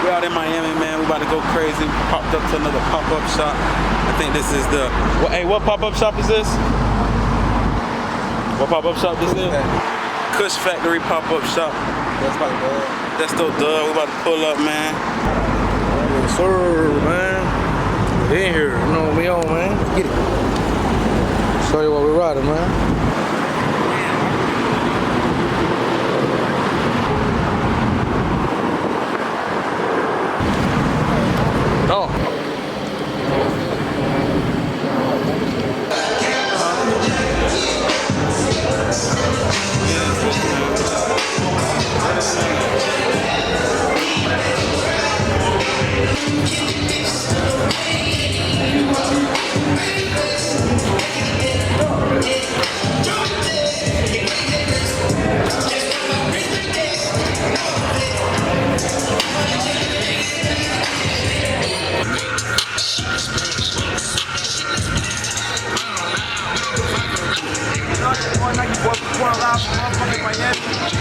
We out in Miami, man. We about to go crazy. We popped up to another pop-up shop. I think this is the... Hey, what pop-up shop is this? What pop-up shop this is? Kush Factory pop-up shop. That's like that. That's still dub. We about to pull up, man. Yes, sir, man. We in here. You know what we on, man. Get it. Show you what we riding, man. Oh.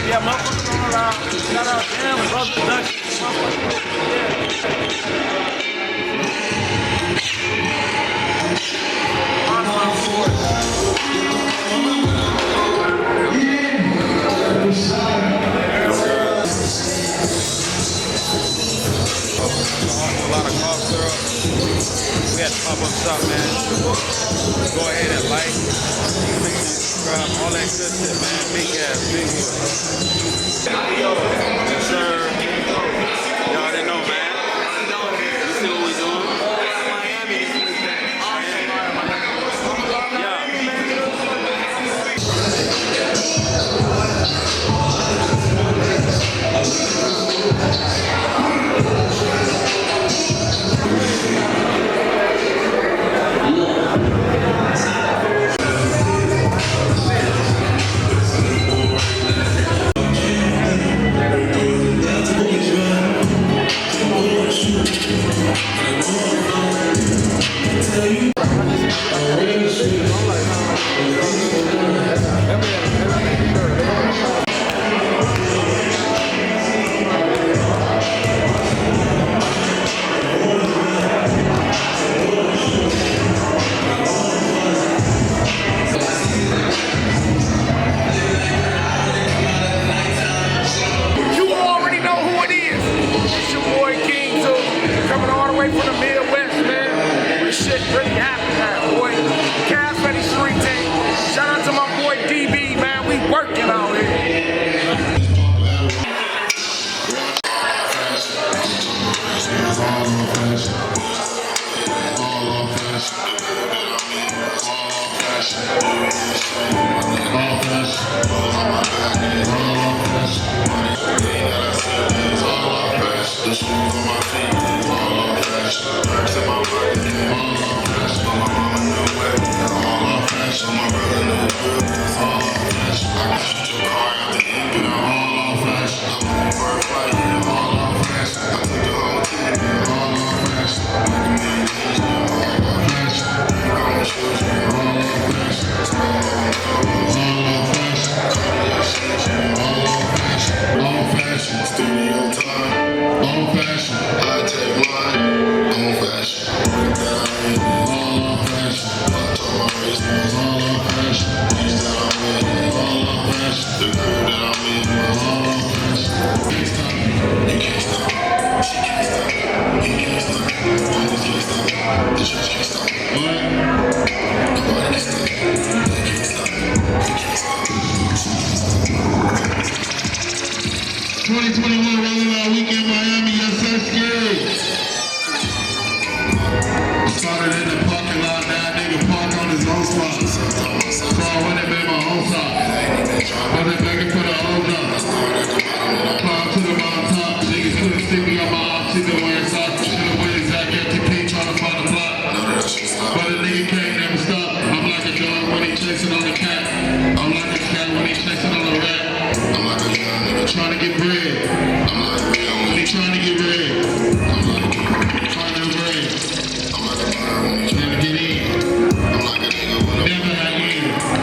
Yeah, motherfuckers on around. Shout out to him, brother Dutch. A lot of cough syrup. We had to pop up shop, man. Go ahead and like, subscribe, all that good shit, man. Big ass, big one. Yes, sir. Y'all already know, man. You see what we doing?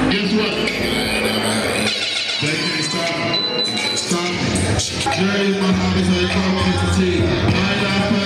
Guess what? They can't stop me. Jerry's my hobby, so you come on to see.